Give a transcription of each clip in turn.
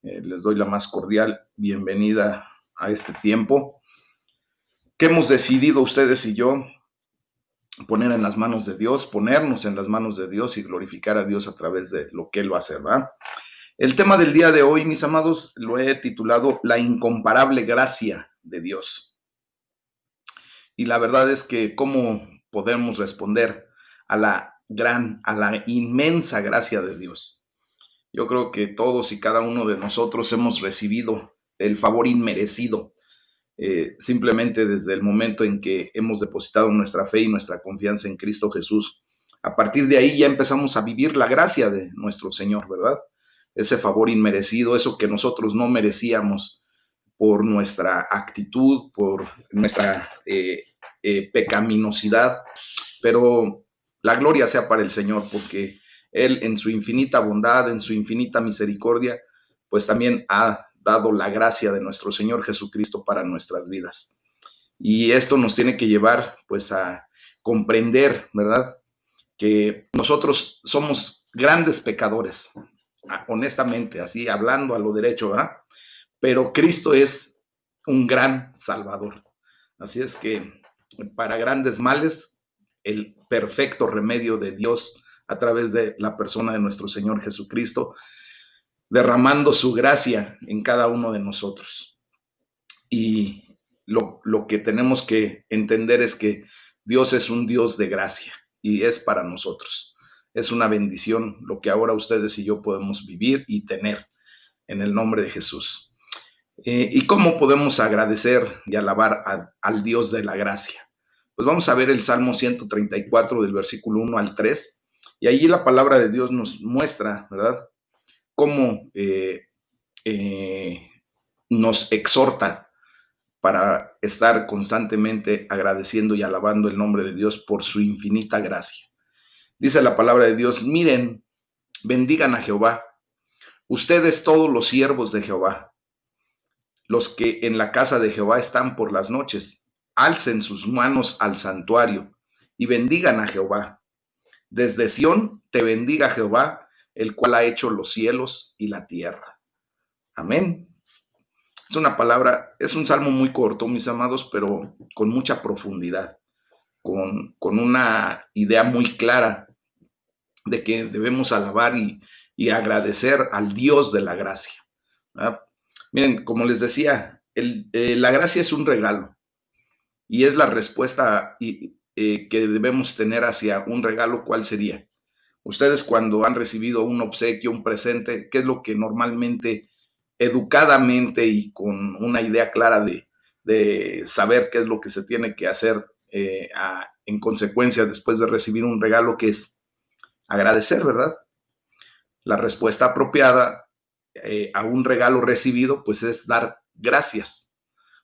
Les doy la más cordial bienvenida a este tiempo que hemos decidido ustedes y yo poner en las manos de Dios, ponernos en las manos de Dios y glorificar a Dios a través de lo que Él va a hacer, ¿verdad? El tema del día de hoy, mis amados, lo he titulado La incomparable gracia de Dios. Y la verdad es que cómo podemos responder a la inmensa gracia de Dios. Yo creo que todos y cada uno de nosotros hemos recibido el favor inmerecido, simplemente desde el momento en que hemos depositado nuestra fe y nuestra confianza en Cristo Jesús. A partir de ahí ya empezamos a vivir la gracia de nuestro Señor, ¿verdad? Ese favor inmerecido, eso que nosotros no merecíamos por nuestra actitud, por nuestra pecaminosidad, pero la gloria sea para el Señor, porque Él en su infinita bondad, en su infinita misericordia, pues también ha dado la gracia de nuestro Señor Jesucristo para nuestras vidas. Y esto nos tiene que llevar pues a comprender, ¿verdad? Que nosotros somos grandes pecadores, honestamente, así hablando a lo derecho, ¿verdad? Pero Cristo es un gran Salvador. Así es que para grandes males, el perfecto remedio de Dios a través de la persona de nuestro Señor Jesucristo, derramando su gracia en cada uno de nosotros. Y lo que tenemos que entender es que Dios es un Dios de gracia y es para nosotros. Es una bendición lo que ahora ustedes y yo podemos vivir y tener en el nombre de Jesús. ¿Y cómo podemos agradecer y alabar al Dios de la gracia? Pues vamos a ver el Salmo 134 del versículo 1 al 3, y allí la palabra de Dios nos muestra, ¿verdad?, cómo nos exhorta para estar constantemente agradeciendo y alabando el nombre de Dios por su infinita gracia. Dice la palabra de Dios: miren, bendigan a Jehová, ustedes todos los siervos de Jehová, los que en la casa de Jehová están por las noches, alcen sus manos al santuario y bendigan a Jehová. Desde Sión te bendiga Jehová, el cual ha hecho los cielos y la tierra. Amén. Es una palabra, es un salmo muy corto, mis amados, pero con mucha profundidad, con una idea muy clara de que debemos alabar y agradecer al Dios de la gracia, ¿verdad? Miren, como les decía, la gracia es un regalo y es la respuesta que debemos tener hacia un regalo. ¿Cuál sería? Ustedes, cuando han recibido un obsequio, un presente, ¿qué es lo que normalmente, educadamente y con una idea clara de saber qué es lo que se tiene que hacer en consecuencia después de recibir un regalo, que es agradecer, ¿verdad? La respuesta apropiada a un regalo recibido, pues es dar gracias,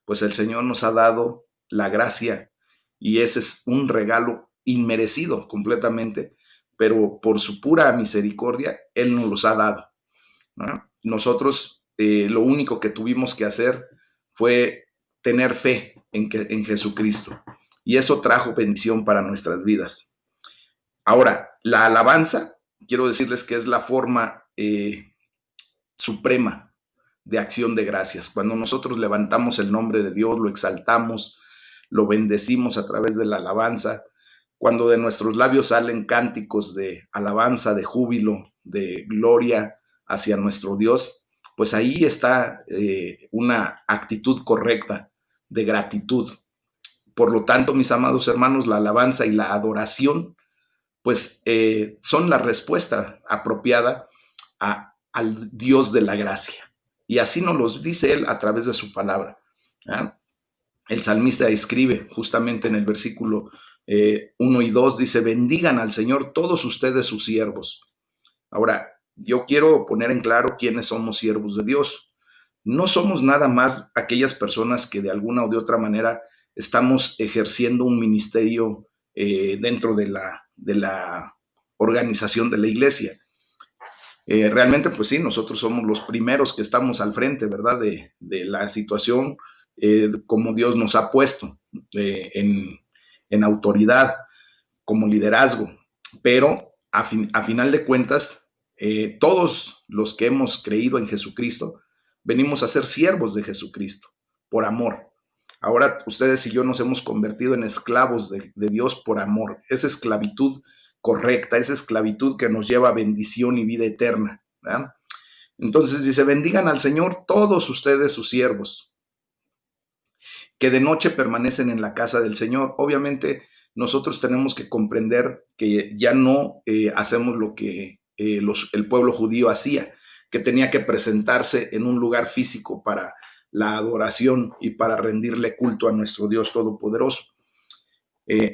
pues el Señor nos ha dado la gracia y ese es un regalo inmerecido completamente, pero por su pura misericordia Él nos los ha dado, ¿no? Nosotros lo único que tuvimos que hacer fue tener fe en Jesucristo, y eso trajo bendición para nuestras vidas. Ahora, la alabanza, quiero decirles que es la forma suprema de acción de gracias. Cuando nosotros levantamos el nombre de Dios, lo exaltamos, lo bendecimos a través de la alabanza, cuando de nuestros labios salen cánticos de alabanza, de júbilo, de gloria hacia nuestro Dios, pues ahí está una actitud correcta de gratitud. Por lo tanto, mis amados hermanos, la alabanza y la adoración pues son la respuesta apropiada al Dios de la gracia. Y así nos los dice Él a través de su palabra, ¿ah? El salmista escribe justamente en el versículo 1 y 2, dice: bendigan al Señor todos ustedes sus siervos. Ahora, yo quiero poner en claro quiénes somos siervos de Dios. No somos nada más aquellas personas que de alguna o de otra manera estamos ejerciendo un ministerio dentro de la organización de la iglesia. Realmente, pues sí, nosotros somos los primeros que estamos al frente, ¿verdad?, de la situación, como Dios nos ha puesto en autoridad, como liderazgo. Pero a final de cuentas, Todos los que hemos creído en Jesucristo, venimos a ser siervos de Jesucristo, por amor. Ahora ustedes y yo nos hemos convertido en esclavos de Dios por amor. Esa esclavitud correcta, esa esclavitud que nos lleva a bendición y vida eterna, ¿verdad? Entonces dice, bendigan al Señor todos ustedes sus siervos, que de noche permanecen en la casa del Señor. Obviamente nosotros tenemos que comprender que ya no hacemos lo que el pueblo judío hacía, que tenía que presentarse en un lugar físico para la adoración y para rendirle culto a nuestro Dios Todopoderoso.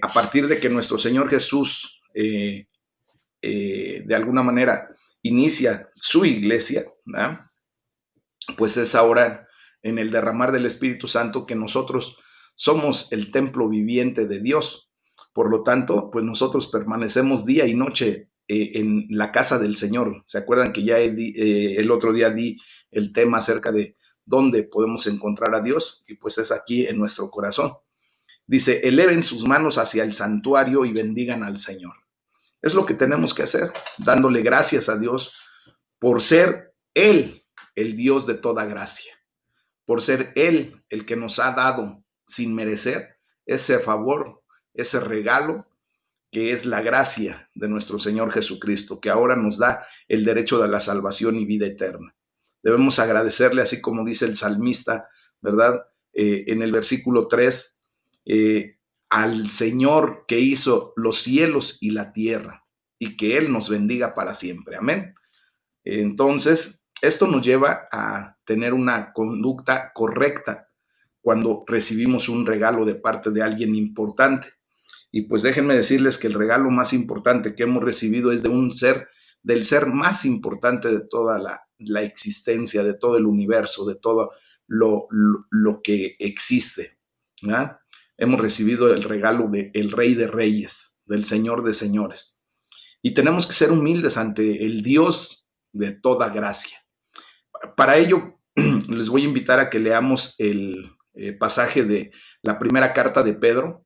A partir de que nuestro Señor Jesús de alguna manera inicia su iglesia, ¿verdad? Pues es ahora en el derramar del Espíritu Santo que nosotros somos el templo viviente de Dios. Por lo tanto, pues nosotros permanecemos día y noche en la casa del Señor. ¿Se acuerdan que ya el otro día di el tema acerca de dónde podemos encontrar a Dios? Y pues es aquí en nuestro corazón. Dice, eleven sus manos hacia el santuario y bendigan al Señor. Es lo que tenemos que hacer, dándole gracias a Dios por ser Él el Dios de toda gracia, por ser Él el que nos ha dado sin merecer ese favor, ese regalo que es la gracia de nuestro Señor Jesucristo, que ahora nos da el derecho de la salvación y vida eterna. Debemos agradecerle, así como dice el salmista, ¿verdad? En el versículo 3, al Señor que hizo los cielos y la tierra, y que Él nos bendiga para siempre. Amén. Entonces, esto nos lleva a tener una conducta correcta cuando recibimos un regalo de parte de alguien importante. Y pues déjenme decirles que el regalo más importante que hemos recibido es de un ser, del ser más importante de toda la existencia, de todo el universo, de todo lo que existe, ¿verdad? Hemos recibido el regalo del Rey de Reyes, del Señor de Señores. Y tenemos que ser humildes ante el Dios de toda gracia. Para ello, les voy a invitar a que leamos el pasaje de la primera carta de Pedro,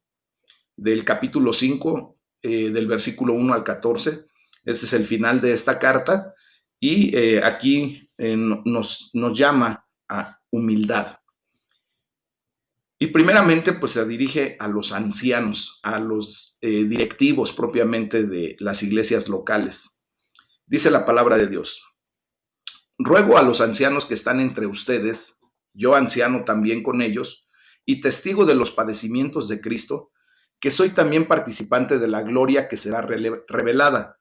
del capítulo 5, del versículo 1 al 14. Este es el final de esta carta y aquí nos llama a humildad. Y primeramente, pues se dirige a los ancianos, a los directivos propiamente de las iglesias locales. Dice la palabra de Dios: ruego a los ancianos que están entre ustedes, yo anciano también con ellos, y testigo de los padecimientos de Cristo, que soy también participante de la gloria que será revelada.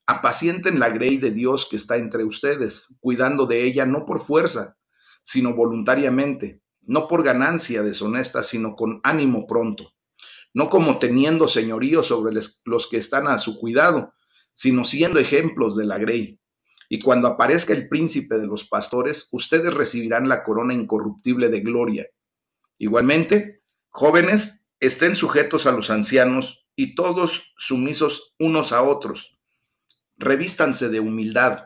Apacienten la grey de Dios que está entre ustedes, cuidando de ella no por fuerza, sino voluntariamente, no por ganancia deshonesta, sino con ánimo pronto, no como teniendo señorío sobre los que están a su cuidado, sino siendo ejemplos de la grey. Y cuando aparezca el príncipe de los pastores, ustedes recibirán la corona incorruptible de gloria. Igualmente, jóvenes, estén sujetos a los ancianos y todos sumisos unos a otros. Revístanse de humildad,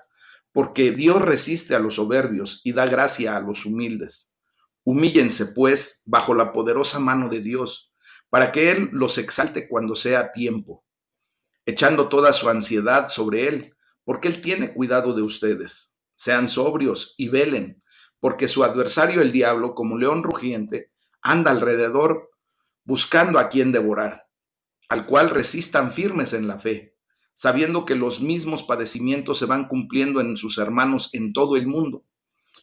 porque Dios resiste a los soberbios y da gracia a los humildes. Humíllense, pues, bajo la poderosa mano de Dios, para que Él los exalte cuando sea tiempo, echando toda su ansiedad sobre Él, porque Él tiene cuidado de ustedes. Sean sobrios y velen, porque su adversario el diablo, como león rugiente, anda alrededor buscando a quien devorar, al cual resistan firmes en la fe, sabiendo que los mismos padecimientos se van cumpliendo en sus hermanos en todo el mundo.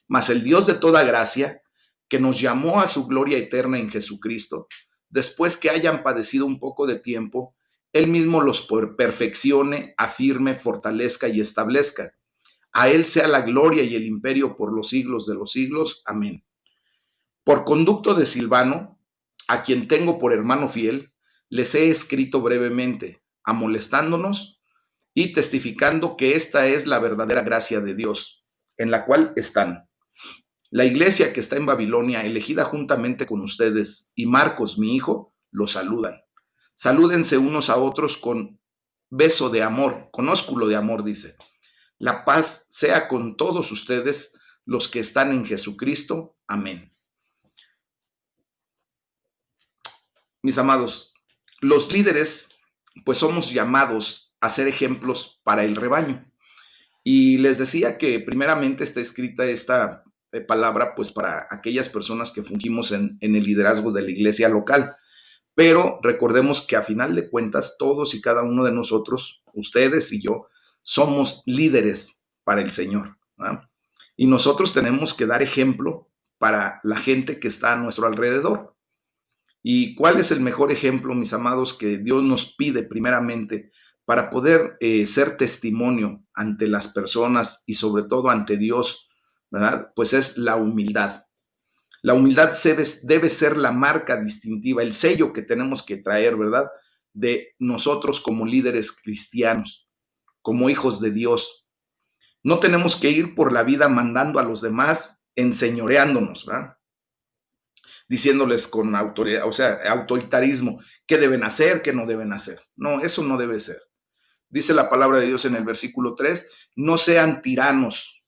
Mas el Dios de toda gracia, que nos llamó a su gloria eterna en Jesucristo, después que hayan padecido un poco de tiempo, Él mismo los perfeccione, afirme, fortalezca y establezca. A Él sea la gloria y el imperio por los siglos de los siglos. Amén. Por conducto de Silvano, a quien tengo por hermano fiel, les he escrito brevemente, amonestándonos y testificando que esta es la verdadera gracia de Dios, en la cual están la iglesia que está en Babilonia, elegida juntamente con ustedes, y Marcos, mi hijo, los saludan. Salúdense unos a otros con beso de amor, con ósculo de amor, dice. La paz sea con todos ustedes, los que están en Jesucristo. Amén. Mis amados, los líderes, pues somos llamados a ser ejemplos para el rebaño. Y les decía que primeramente está escrita esta palabra pues para aquellas personas que fungimos en el liderazgo de la iglesia local. Pero recordemos que a final de cuentas todos y cada uno de nosotros, ustedes y yo, somos líderes para el Señor, ¿verdad? Y nosotros tenemos que dar ejemplo para la gente que está a nuestro alrededor. ¿Y cuál es el mejor ejemplo, mis amados, que Dios nos pide primeramente para poder ser testimonio ante las personas y sobre todo ante Dios, ¿verdad? Pues es la humildad. La humildad debe ser la marca distintiva, el sello que tenemos que traer, ¿verdad? De nosotros como líderes cristianos, como hijos de Dios. No tenemos que ir por la vida mandando a los demás, enseñoreándonos, ¿verdad? Diciéndoles con autoridad, o sea, autoritarismo, qué deben hacer, qué no deben hacer. No, eso no debe ser. Dice la palabra de Dios en el versículo 3, no sean tiranos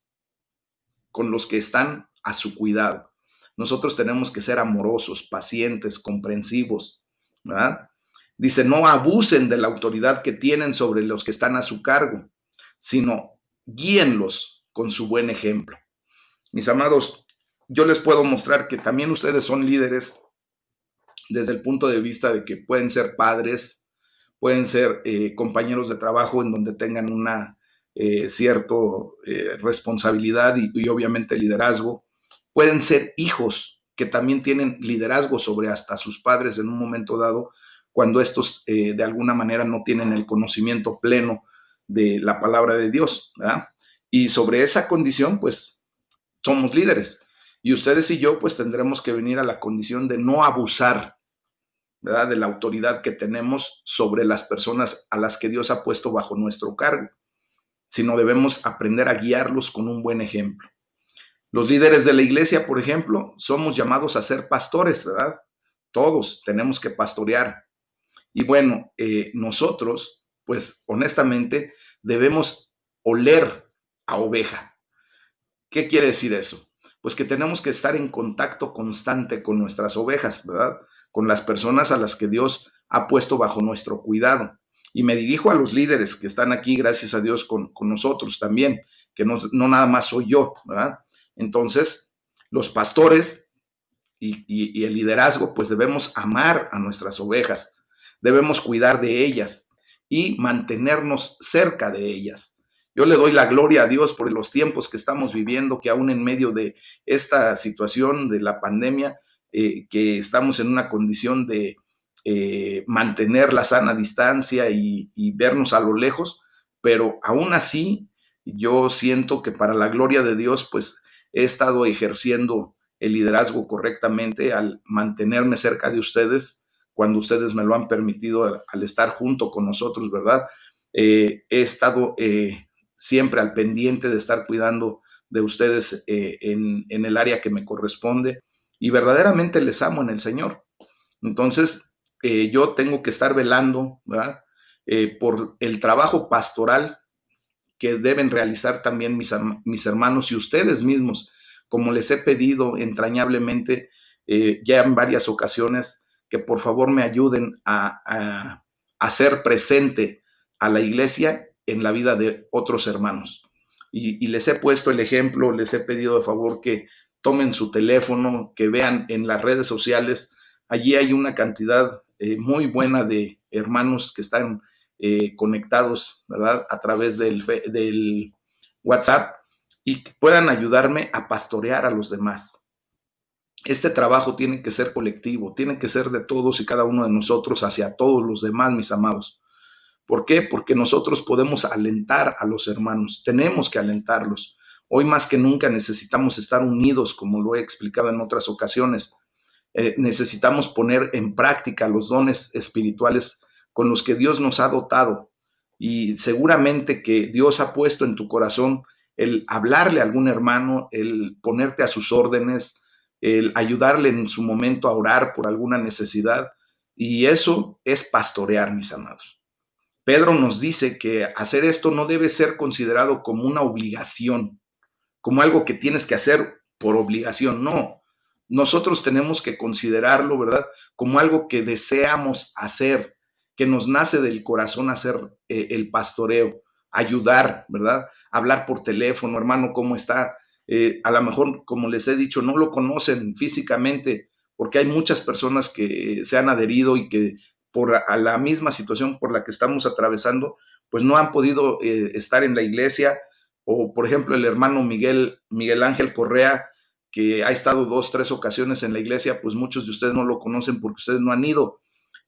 con los que están a su cuidado. Nosotros tenemos que ser amorosos, pacientes, comprensivos, ¿verdad? Dice, no abusen de la autoridad que tienen sobre los que están a su cargo, sino guíenlos con su buen ejemplo. Mis amados, yo les puedo mostrar que también ustedes son líderes desde el punto de vista de que pueden ser padres, pueden ser compañeros de trabajo en donde tengan una cierta responsabilidad y obviamente liderazgo, pueden ser hijos que también tienen liderazgo sobre hasta sus padres en un momento dado, cuando estos de alguna manera no tienen el conocimiento pleno de la palabra de Dios, ¿verdad? Y sobre esa condición, pues somos líderes. Y ustedes y yo, pues tendremos que venir a la condición de no abusar, ¿verdad? De la autoridad que tenemos sobre las personas a las que Dios ha puesto bajo nuestro cargo, sino debemos aprender a guiarlos con un buen ejemplo. Los líderes de la iglesia, por ejemplo, somos llamados a ser pastores, ¿verdad? Todos tenemos que pastorear. Y bueno, nosotros, pues honestamente, debemos oler a oveja. ¿Qué quiere decir eso? Pues que tenemos que estar en contacto constante con nuestras ovejas, ¿verdad? Con las personas a las que Dios ha puesto bajo nuestro cuidado. Y me dirijo a los líderes que están aquí, gracias a Dios, con nosotros también, que no nada más soy yo, ¿verdad? Entonces, los pastores y el liderazgo, pues debemos amar a nuestras ovejas, debemos cuidar de ellas y mantenernos cerca de ellas. Yo le doy la gloria a Dios por los tiempos que estamos viviendo, que aún en medio de esta situación de la pandemia, que estamos en una condición de mantener la sana distancia y vernos a lo lejos, pero aún así yo siento que para la gloria de Dios, pues he estado ejerciendo el liderazgo correctamente al mantenerme cerca de ustedes cuando ustedes me lo han permitido al estar junto con nosotros, ¿verdad? He estado siempre al pendiente de estar cuidando de ustedes en el área que me corresponde y verdaderamente les amo en el Señor. Entonces, yo tengo que estar velando, ¿verdad? Por el trabajo pastoral que deben realizar también mis hermanos y ustedes mismos, como les he pedido entrañablemente ya en varias ocasiones, que por favor me ayuden a hacer presente a la iglesia en la vida de otros hermanos. Y les he puesto el ejemplo, les he pedido de favor que tomen su teléfono, que vean en las redes sociales, allí hay una cantidad muy buena de hermanos que están conectados, ¿verdad? A través del WhatsApp y que puedan ayudarme a pastorear a los demás. Este trabajo tiene que ser colectivo, tiene que ser de todos y cada uno de nosotros hacia todos los demás, mis amados. ¿Por qué? Porque nosotros podemos alentar a los hermanos, tenemos que alentarlos. Hoy más que nunca necesitamos estar unidos, como lo he explicado en otras ocasiones. Necesitamos poner en práctica los dones espirituales con los que Dios nos ha dotado. Y seguramente que Dios ha puesto en tu corazón el hablarle a algún hermano, el ponerte a sus órdenes, el ayudarle en su momento a orar por alguna necesidad. Y eso es pastorear, mis amados. Pedro nos dice que hacer esto no debe ser considerado como una obligación, como algo que tienes que hacer por obligación, no. Nosotros tenemos que considerarlo, ¿verdad? Como algo que deseamos hacer, que nos nace del corazón hacer el pastoreo, ayudar, ¿verdad? hablar por teléfono, hermano, ¿cómo está? A lo mejor, como les he dicho, no lo conocen físicamente, porque hay muchas personas que se han adherido y que por a la misma situación por la que estamos atravesando, pues no han podido estar en la iglesia. O, por ejemplo, el hermano Miguel Ángel Correa, que ha estado 2, 3 ocasiones en la iglesia, pues muchos de ustedes no lo conocen porque ustedes no han ido,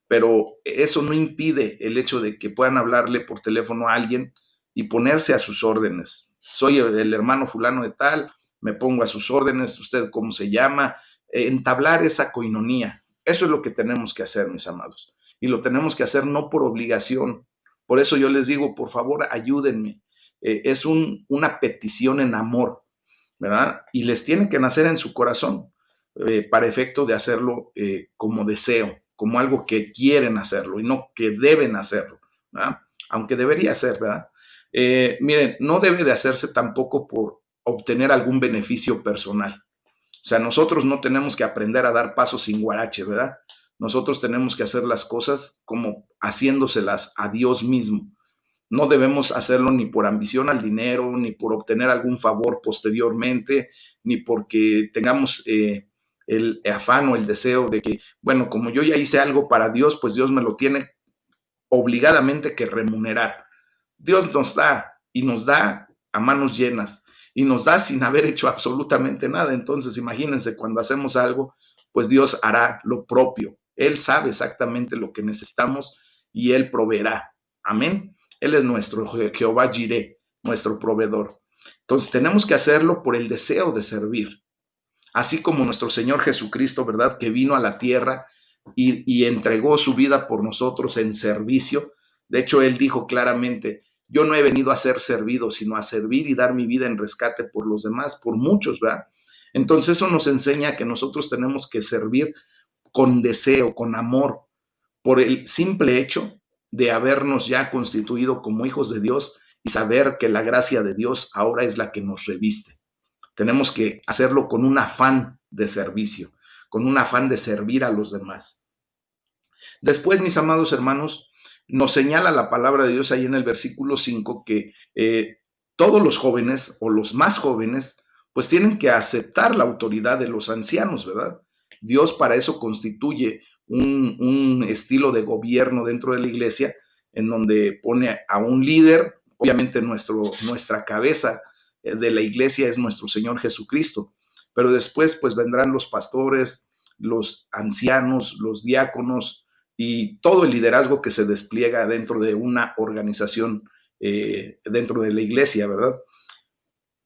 pero eso no impide el hecho de que puedan hablarle por teléfono a alguien y ponerse a sus órdenes. Soy el hermano fulano de tal, me pongo a sus órdenes, usted cómo se llama, entablar esa coinonía. Eso es lo que tenemos que hacer, mis amados. Y lo tenemos que hacer no por obligación. Por eso yo les digo, por favor, ayúdenme. Es una petición en amor, ¿verdad? Y les tiene que nacer en su corazón para efecto de hacerlo como deseo, como algo que quieren hacerlo y no que deben hacerlo, ¿verdad? Aunque debería ser, ¿verdad? Miren, no debe de hacerse tampoco por obtener algún beneficio personal. O sea, nosotros no tenemos que aprender a dar pasos sin guarache, ¿verdad? Nosotros tenemos que hacer las cosas como haciéndoselas a Dios mismo. No debemos hacerlo ni por ambición al dinero, ni por obtener algún favor posteriormente, ni porque tengamos el afán o el deseo de que, bueno, como yo ya hice algo para Dios, pues Dios me lo tiene obligadamente que remunerar. Dios nos da y nos da a manos llenas y nos da sin haber hecho absolutamente nada. Entonces, imagínense, cuando hacemos algo, pues Dios hará lo propio. Él sabe exactamente lo que necesitamos y Él proveerá. Amén. Él es nuestro Jehová Jireh, nuestro proveedor. Entonces, tenemos que hacerlo por el deseo de servir. Así como nuestro Señor Jesucristo, ¿verdad? Que vino a la tierra y entregó su vida por nosotros en servicio. De hecho, Él dijo claramente, yo no he venido a ser servido, sino a servir y dar mi vida en rescate por los demás, por muchos, ¿verdad? Entonces eso nos enseña que nosotros tenemos que servir con deseo, con amor, por el simple hecho de habernos ya constituido como hijos de Dios y saber que la gracia de Dios ahora es la que nos reviste. Tenemos que hacerlo con un afán de servicio, con un afán de servir a los demás. Después, mis amados hermanos, nos señala la palabra de Dios ahí en el versículo 5 que todos los jóvenes o los más jóvenes pues tienen que aceptar la autoridad de los ancianos, ¿verdad? Dios para eso constituye un estilo de gobierno dentro de la iglesia en donde pone a un líder, obviamente nuestra cabeza de la iglesia es nuestro Señor Jesucristo, pero después pues vendrán los pastores, los ancianos, los diáconos, y todo el liderazgo que se despliega dentro de una organización, dentro de la iglesia, ¿verdad?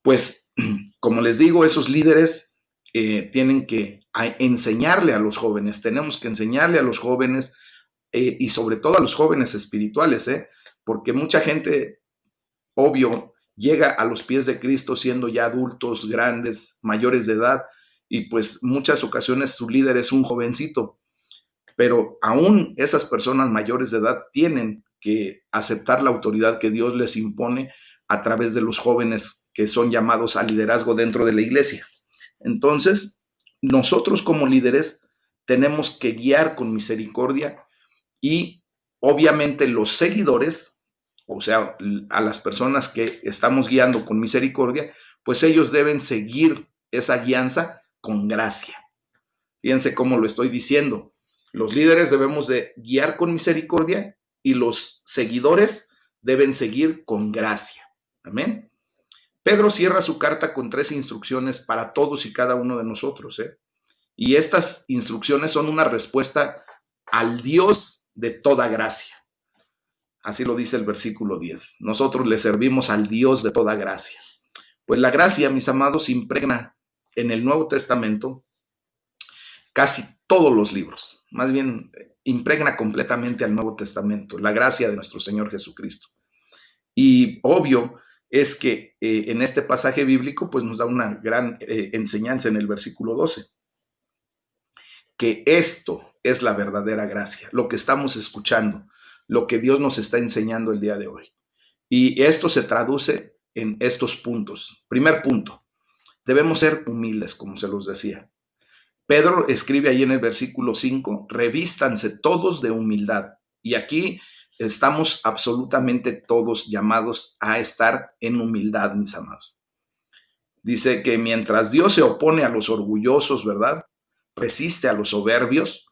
Pues, como les digo, esos líderes tienen que enseñarle a los jóvenes, tenemos que enseñarle a los jóvenes y sobre todo a los jóvenes espirituales, porque mucha gente, obvio, llega a los pies de Cristo siendo ya adultos, grandes, mayores de edad, y pues muchas ocasiones su líder es un jovencito, pero aún esas personas mayores de edad tienen que aceptar la autoridad que Dios les impone a través de los jóvenes que son llamados a liderazgo dentro de la iglesia. Entonces, nosotros como líderes tenemos que guiar con misericordia y obviamente los seguidores, o sea, a las personas que estamos guiando con misericordia, pues ellos deben seguir esa guianza con gracia. Fíjense cómo lo estoy diciendo. Los líderes debemos de guiar con misericordia y los seguidores deben seguir con gracia. Amén. Pedro cierra su carta con 3 instrucciones para todos y cada uno de nosotros. Y estas instrucciones son una respuesta al Dios de toda gracia. Así lo dice el versículo 10. Nosotros le servimos al Dios de toda gracia. Pues la gracia, mis amados, impregna en el Nuevo Testamento casi todos los libros, más bien impregna completamente al Nuevo Testamento, la gracia de nuestro Señor Jesucristo. Y obvio es que en este pasaje bíblico pues nos da una gran enseñanza en el versículo 12, que esto es la verdadera gracia, lo que estamos escuchando, lo que Dios nos está enseñando el día de hoy. Y esto se traduce en estos puntos. Primer punto, debemos ser humildes, como se los decía. Pedro escribe ahí en el versículo 5, revístanse todos de humildad. Y aquí Estamos absolutamente todos llamados a estar en humildad, mis amados. Dice que mientras Dios se opone a los orgullosos, ¿verdad? Resiste a los soberbios,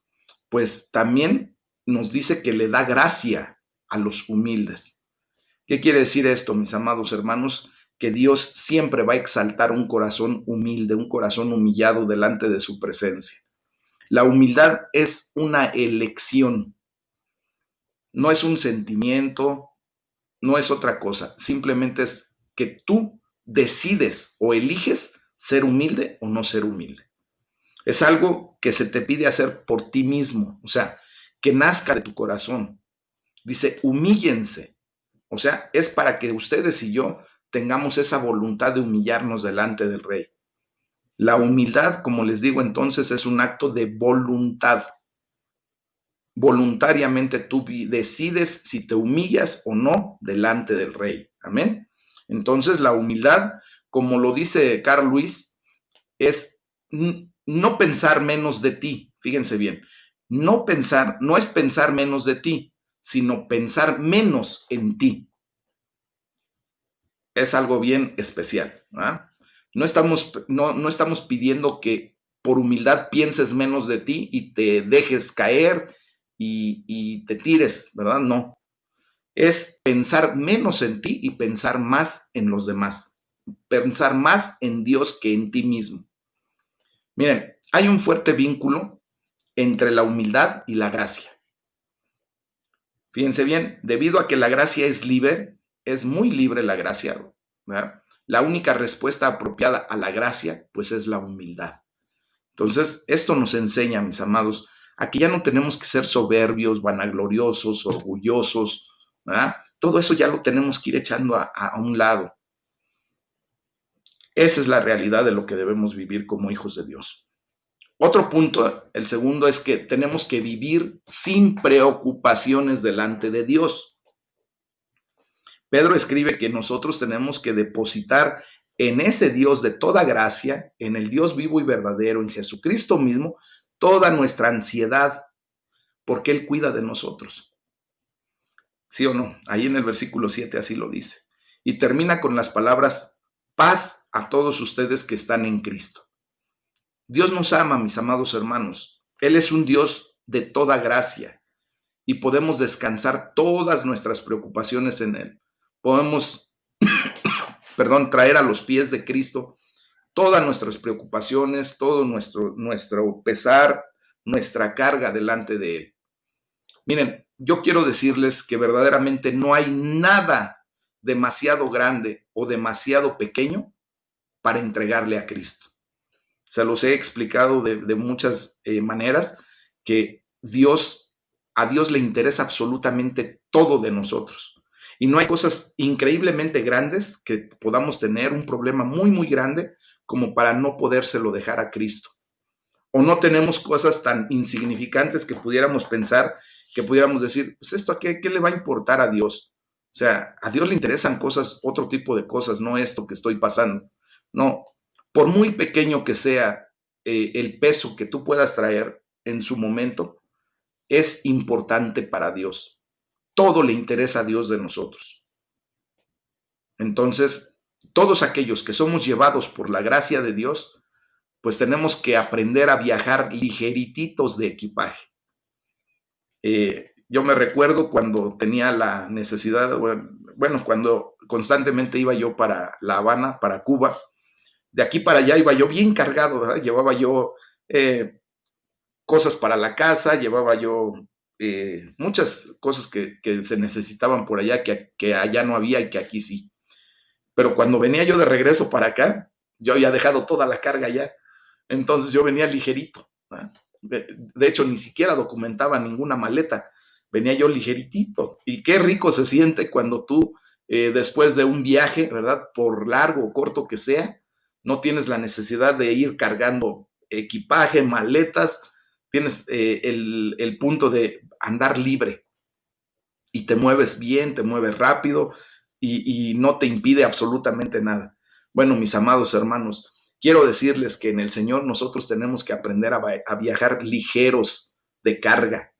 pues también nos dice que le da gracia a los humildes. ¿Qué quiere decir esto, mis amados hermanos? Que Dios siempre va a exaltar un corazón humilde, un corazón humillado delante de su presencia. La humildad es una elección, no es un sentimiento, no es otra cosa, simplemente es que tú decides o eliges ser humilde o no ser humilde. Es algo que se te pide hacer por ti mismo, o sea, que nazca de tu corazón. Dice, humíllense. O sea, es para que ustedes y yo tengamos esa voluntad de humillarnos delante del Rey. La humildad, como les digo entonces, es un acto de voluntad. Voluntariamente tú decides si te humillas o no delante del Rey. Amén. Entonces la humildad, como lo dice Carl Luis, es no pensar menos de ti. Fíjense bien, no es pensar menos de ti, sino pensar menos en ti. Es algo bien especial. ¿Ah? No estamos pidiendo que por humildad pienses menos de ti y te dejes caer y te tires, ¿verdad? No. Es pensar menos en ti y pensar más en los demás. Pensar más en Dios que en ti mismo. Miren, hay un fuerte vínculo entre la humildad y la gracia. Fíjense bien, debido a que la gracia es libre, es muy libre la gracia, ¿verdad? La única respuesta apropiada a la gracia, pues es la humildad. Entonces, esto nos enseña, mis amados, a que ya no tenemos que ser soberbios, vanagloriosos, orgullosos, ¿verdad? Todo eso ya lo tenemos que ir echando a un lado. Esa es la realidad de lo que debemos vivir como hijos de Dios. Otro punto, el segundo, es que tenemos que vivir sin preocupaciones delante de Dios. Pedro escribe que nosotros tenemos que depositar en ese Dios de toda gracia, en el Dios vivo y verdadero, en Jesucristo mismo, toda nuestra ansiedad, porque Él cuida de nosotros. ¿Sí o no? Ahí en el versículo 7 así lo dice. Y termina con las palabras, paz a todos ustedes que están en Cristo. Dios nos ama, mis amados hermanos. Él es un Dios de toda gracia y podemos descansar todas nuestras preocupaciones en Él. Podemos, traer a los pies de Cristo todas nuestras preocupaciones, todo nuestro pesar, nuestra carga delante de Él. Miren, yo quiero decirles que verdaderamente no hay nada demasiado grande o demasiado pequeño para entregarle a Cristo. Se los he explicado de muchas maneras que a Dios le interesa absolutamente todo de nosotros. Y no hay cosas increíblemente grandes que podamos tener, un problema muy, muy grande, como para no podérselo dejar a Cristo. O no tenemos cosas tan insignificantes que pudiéramos pensar, que pudiéramos decir, pues esto, ¿qué le va a importar a Dios? O sea, a Dios le interesan cosas, otro tipo de cosas, no esto que estoy pasando. No, por muy pequeño que sea el peso que tú puedas traer en su momento, es importante para Dios. Todo le interesa a Dios de nosotros. Entonces, todos aquellos que somos llevados por la gracia de Dios, pues tenemos que aprender a viajar ligerititos de equipaje. Yo me recuerdo cuando tenía la necesidad, bueno, cuando constantemente iba yo para La Habana, para Cuba, de aquí para allá iba yo bien cargado, ¿verdad? Llevaba yo cosas para la casa, llevaba yo muchas cosas que se necesitaban por allá, que allá no había y que aquí sí. Pero cuando venía yo de regreso para acá, yo había dejado toda la carga allá. Entonces yo venía ligerito. ¿Eh? De hecho, ni siquiera documentaba ninguna maleta. Venía yo ligeritito. Y qué rico se siente cuando tú, después de un viaje, ¿verdad? Por largo o corto que sea, no tienes la necesidad de ir cargando equipaje, maletas. Tienes el punto de andar libre y te mueves bien, te mueves rápido y no te impide absolutamente nada. Bueno, mis amados hermanos, quiero decirles que en el Señor nosotros tenemos que aprender a viajar ligeros de carga.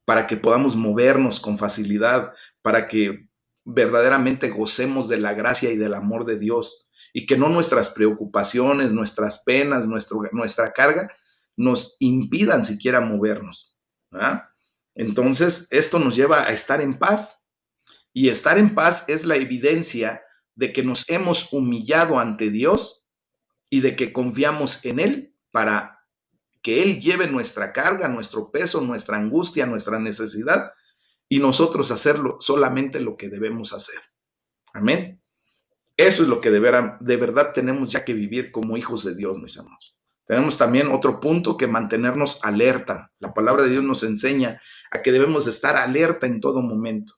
para que podamos movernos con facilidad, para que verdaderamente gocemos de la gracia y del amor de Dios y que no nuestras preocupaciones, nuestras penas, nuestra carga nos impidan siquiera movernos. ¿Verdad? Entonces, esto nos lleva a estar en paz y estar en paz es la evidencia de que nos hemos humillado ante Dios y de que confiamos en Él para que Él lleve nuestra carga, nuestro peso, nuestra angustia, nuestra necesidad y nosotros hacerlo solamente lo que debemos hacer. Amén. Eso es lo que de verdad tenemos ya que vivir como hijos de Dios, mis hermanos. Tenemos también otro punto que mantenernos alerta. La palabra de Dios nos enseña a que debemos estar alerta en todo momento.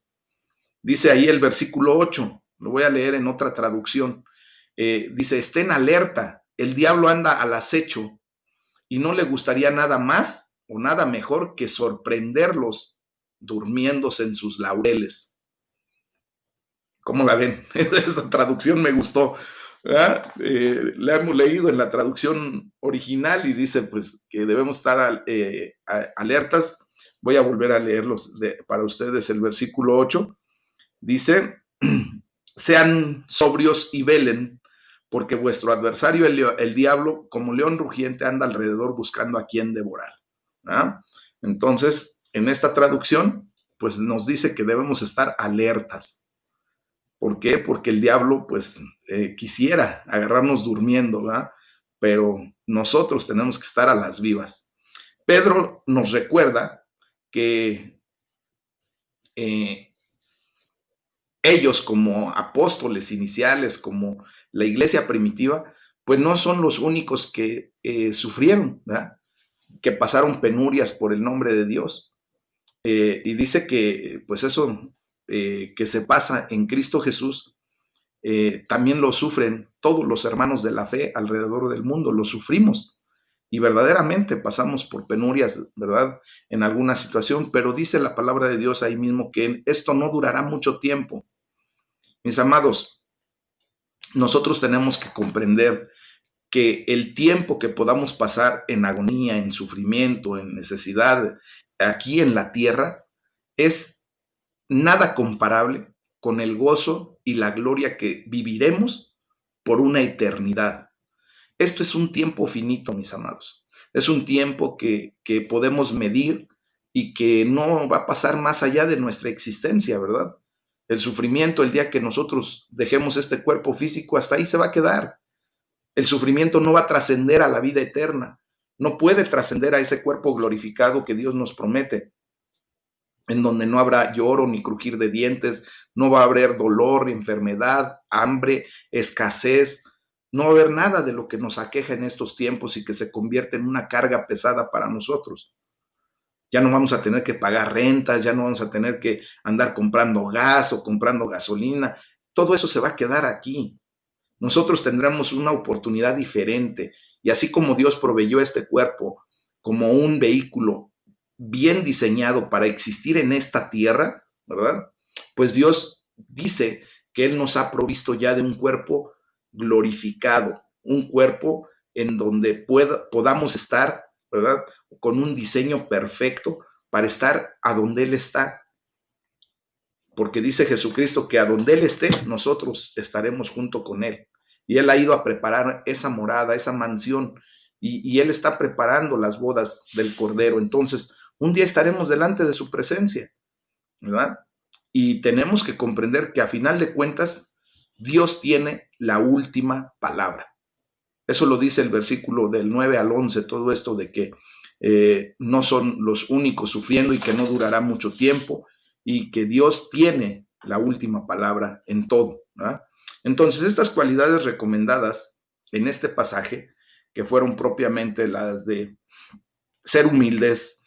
Dice ahí el versículo 8, lo voy a leer en otra traducción. Dice, estén alerta, el diablo anda al acecho y no le gustaría nada más o nada mejor que sorprenderlos durmiéndose en sus laureles. ¿Cómo la ven? Esa traducción me gustó. La hemos leído en la traducción original y dice pues que debemos estar alertas. Voy a volver a leerlos para ustedes el versículo 8. Dice, sean sobrios y velen, porque vuestro adversario, el diablo, como león rugiente, anda alrededor buscando a quien devorar. ¿Ah? Entonces, en esta traducción, pues nos dice que debemos estar alertas. ¿Por qué? Porque el diablo, pues, quisiera agarrarnos durmiendo, ¿verdad? Pero nosotros tenemos que estar a las vivas. Pedro nos recuerda que ellos como apóstoles iniciales, como la iglesia primitiva, pues no son los únicos que sufrieron, ¿verdad? Que pasaron penurias por el nombre de Dios. Y dice que pues eso que se pasa en Cristo Jesús, también lo sufren todos los hermanos de la fe alrededor del mundo, lo sufrimos. Y verdaderamente pasamos por penurias, ¿verdad? En alguna situación, pero dice la palabra de Dios ahí mismo que esto no durará mucho tiempo. Mis amados, nosotros tenemos que comprender que el tiempo que podamos pasar en agonía, en sufrimiento, en necesidad, aquí en la tierra, es nada comparable con el gozo y la gloria que viviremos por una eternidad. Esto es un tiempo finito, mis amados. Es un tiempo que podemos medir y que no va a pasar más allá de nuestra existencia, ¿verdad? El sufrimiento, el día que nosotros dejemos este cuerpo físico, hasta ahí se va a quedar. El sufrimiento no va a trascender a la vida eterna. No puede trascender a ese cuerpo glorificado que Dios nos promete, en donde no habrá lloro ni crujir de dientes, no va a haber dolor, enfermedad, hambre, escasez, no va a haber nada de lo que nos aqueja en estos tiempos y que se convierte en una carga pesada para nosotros. Ya no vamos a tener que pagar rentas, ya no vamos a tener que andar comprando gas o comprando gasolina. Todo eso se va a quedar aquí. Nosotros tendremos una oportunidad diferente. Y así como Dios proveyó este cuerpo como un vehículo bien diseñado para existir en esta tierra, ¿verdad? Pues Dios dice que Él nos ha provisto ya de un cuerpo glorificado, un cuerpo en donde podamos estar, ¿verdad? Con un diseño perfecto para estar a donde Él está. Porque dice Jesucristo que a donde Él esté, nosotros estaremos junto con Él. Y Él ha ido a preparar esa morada, esa mansión, y Él está preparando las bodas del Cordero. Entonces, un día estaremos delante de su presencia, ¿verdad? Y tenemos que comprender que a final de cuentas, Dios tiene la última palabra. Eso lo dice el versículo del 9 al 11, todo esto de que no son los únicos sufriendo y que no durará mucho tiempo y que Dios tiene la última palabra en todo, ¿verdad? Entonces, estas cualidades recomendadas en este pasaje, que fueron propiamente las de ser humildes,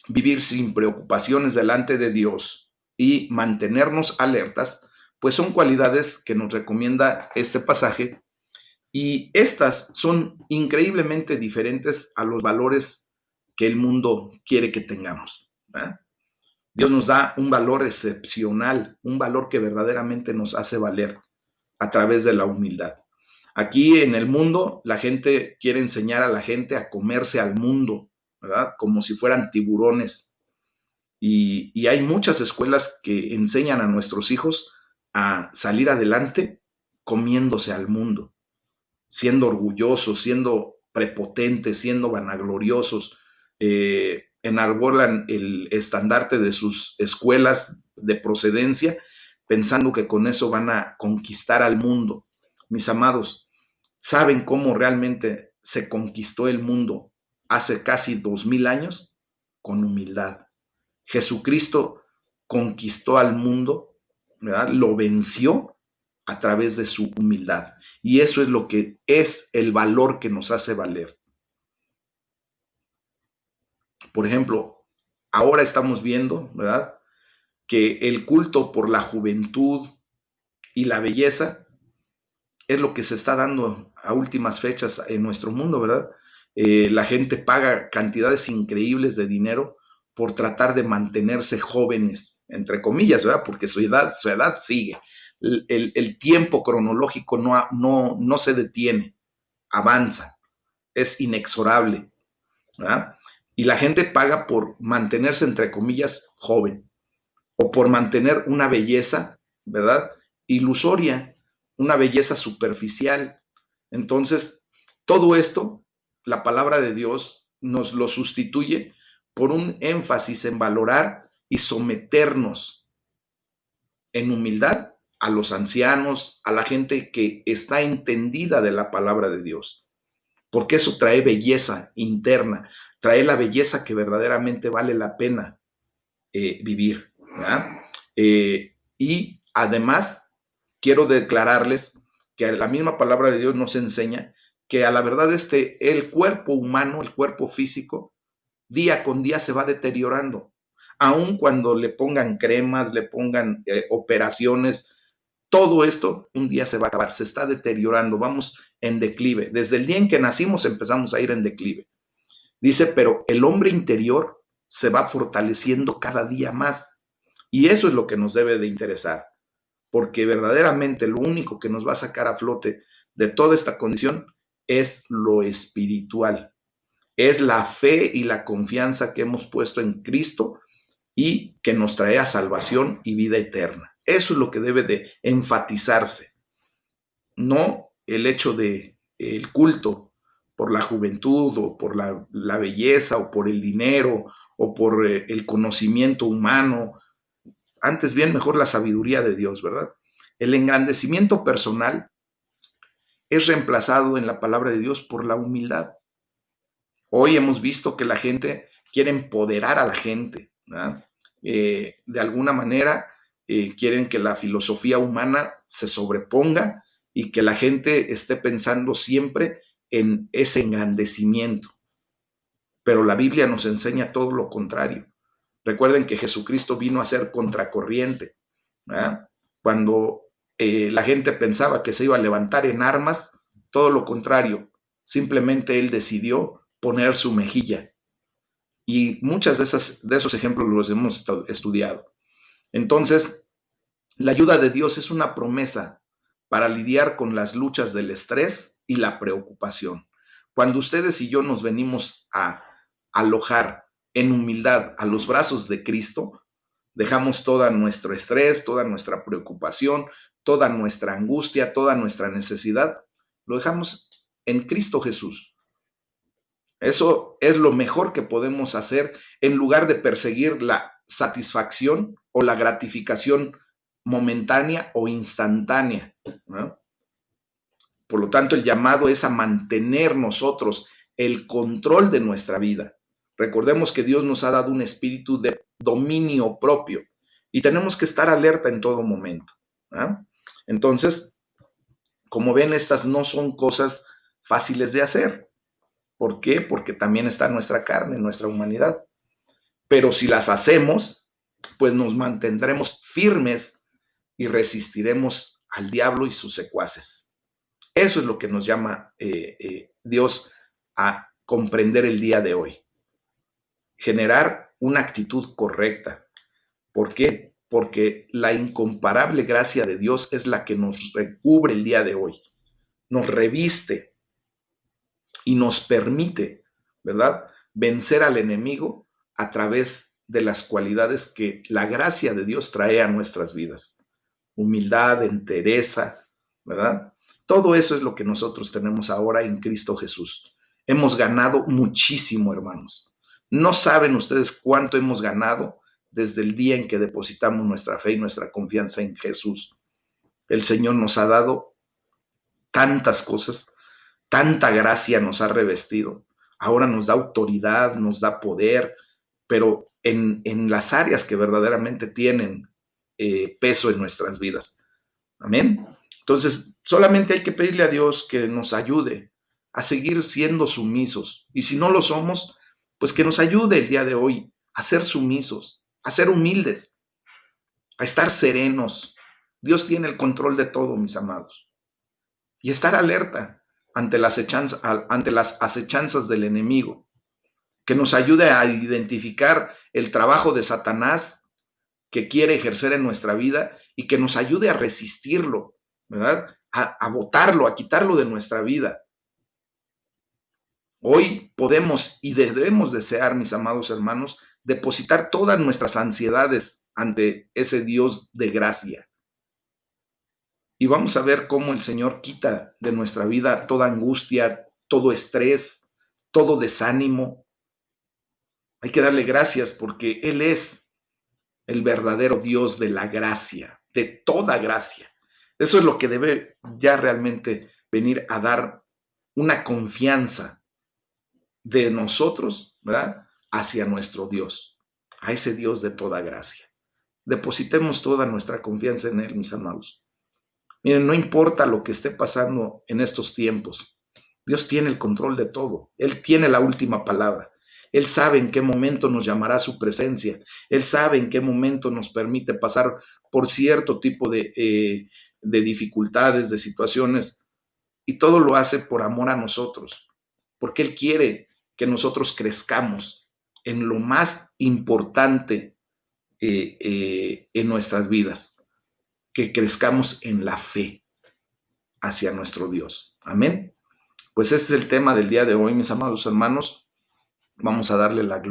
vivir sin preocupaciones delante de Dios y mantenernos alertas, pues son cualidades que nos recomienda este pasaje y estas son increíblemente diferentes a los valores que el mundo quiere que tengamos. ¿Eh? Dios nos da un valor excepcional, un valor que verdaderamente nos hace valer a través de la humildad. Aquí en el mundo, la gente quiere enseñar a la gente a comerse al mundo, ¿verdad? Como si fueran tiburones. Y hay muchas escuelas que enseñan a nuestros hijos a salir adelante comiéndose al mundo, siendo orgullosos, siendo prepotentes, siendo vanagloriosos, enarbolan el estandarte de sus escuelas de procedencia, pensando que con eso van a conquistar al mundo. Mis amados, ¿saben cómo realmente se conquistó el mundo hace casi 2000 años? Con humildad. Jesucristo conquistó al mundo, ¿verdad? Lo venció a través de su humildad. Y eso es lo que es el valor que nos hace valer. Por ejemplo, ahora estamos viendo, ¿verdad? Que el culto por la juventud y la belleza es lo que se está dando a últimas fechas en nuestro mundo, ¿verdad? La gente paga cantidades increíbles de dinero por tratar de mantenerse jóvenes, entre comillas, ¿verdad? Porque su edad sigue. El tiempo cronológico no se detiene, avanza, es inexorable, ¿verdad? Y la gente paga por mantenerse, entre comillas, joven o por mantener una belleza, ¿verdad? Ilusoria, una belleza superficial. Entonces, todo esto, la palabra de Dios nos lo sustituye por un énfasis en valorar y someternos en humildad a los ancianos, a la gente que está entendida de la palabra de Dios, porque eso trae belleza interna, trae la belleza que verdaderamente vale la pena vivir, ¿verdad? Y además, quiero declararles que la misma palabra de Dios nos enseña que a la verdad el cuerpo humano, el cuerpo físico, día con día se va deteriorando. Aun cuando le pongan cremas, le pongan operaciones, todo esto un día se va a acabar, se está deteriorando, vamos en declive. Desde el día en que nacimos empezamos a ir en declive. Dice, pero el hombre interior se va fortaleciendo cada día más. Y eso es lo que nos debe de interesar, porque verdaderamente lo único que nos va a sacar a flote de toda esta condición es lo espiritual, es la fe y la confianza que hemos puesto en Cristo y que nos trae a salvación y vida eterna. Eso es lo que debe de enfatizarse, no el hecho de el culto por la juventud o por la belleza o por el dinero o por el conocimiento humano, antes bien mejor la sabiduría de Dios, ¿verdad? El engrandecimiento personal es reemplazado en la palabra de Dios por la humildad. Hoy hemos visto que la gente quiere empoderar a la gente, ¿verdad? De alguna manera quieren que la filosofía humana se sobreponga y que la gente esté pensando siempre en ese engrandecimiento. Pero la Biblia nos enseña todo lo contrario. Recuerden que Jesucristo vino a ser contracorriente, ¿verdad? Cuando la gente pensaba que se iba a levantar en armas, todo lo contrario, simplemente él decidió poner su mejilla. Y muchas de esos ejemplos los hemos estudiado. Entonces, la ayuda de Dios es una promesa para lidiar con las luchas del estrés y la preocupación. Cuando ustedes y yo nos venimos a alojar en humildad a los brazos de Cristo, dejamos todo nuestro estrés, toda nuestra preocupación, toda nuestra angustia, toda nuestra necesidad, lo dejamos en Cristo Jesús. Eso es lo mejor que podemos hacer en lugar de perseguir la satisfacción o la gratificación momentánea o instantánea, ¿no? Por lo tanto, el llamado es a mantener nosotros el control de nuestra vida. Recordemos que Dios nos ha dado un espíritu de dominio propio y tenemos que estar alerta en todo momento, ¿no? Entonces, como ven, estas no son cosas fáciles de hacer. ¿Por qué? Porque también está nuestra carne, nuestra humanidad. Pero si las hacemos, pues nos mantendremos firmes y resistiremos al diablo y sus secuaces. Eso es lo que nos llama Dios a comprender el día de hoy. Generar una actitud correcta. ¿Por qué? Porque la incomparable gracia de Dios es la que nos recubre el día de hoy, nos reviste y nos permite, ¿verdad?, vencer al enemigo a través de las cualidades que la gracia de Dios trae a nuestras vidas. Humildad, entereza, ¿verdad? Todo eso es lo que nosotros tenemos ahora en Cristo Jesús. Hemos ganado muchísimo, hermanos. No saben ustedes cuánto hemos ganado desde el día en que depositamos nuestra fe y nuestra confianza en Jesús. El Señor nos ha dado tantas cosas, tanta gracia nos ha revestido. Ahora nos da autoridad, nos da poder, pero en las áreas que verdaderamente tienen peso en nuestras vidas. Amén. Entonces, solamente hay que pedirle a Dios que nos ayude a seguir siendo sumisos. Y si no lo somos, pues que nos ayude el día de hoy a ser sumisos, a ser humildes, a estar serenos. Dios tiene el control de todo, mis amados. Y estar alerta ante las acechanzas del enemigo, que nos ayude a identificar el trabajo de Satanás que quiere ejercer en nuestra vida y que nos ayude a resistirlo, ¿verdad? A botarlo, a quitarlo de nuestra vida. Hoy podemos y debemos desear, mis amados hermanos, depositar todas nuestras ansiedades ante ese Dios de gracia. Y vamos a ver cómo el Señor quita de nuestra vida toda angustia, todo estrés, todo desánimo. Hay que darle gracias porque Él es el verdadero Dios de la gracia, de toda gracia. Eso es lo que debe ya realmente venir a dar una confianza de nosotros, ¿verdad? Hacia nuestro Dios, a ese Dios de toda gracia. Depositemos toda nuestra confianza en Él, mis amados. Miren, no importa lo que esté pasando en estos tiempos, Dios tiene el control de todo. Él tiene la última palabra. Él sabe en qué momento nos llamará a su presencia. Él sabe en qué momento nos permite pasar por cierto tipo de dificultades, de situaciones. Y todo lo hace por amor a nosotros. Porque Él quiere que nosotros crezcamos en lo más importante en nuestras vidas. Que crezcamos en la fe hacia nuestro Dios. Amén. Pues ese es el tema del día de hoy, mis amados hermanos. Vamos a darle la gloria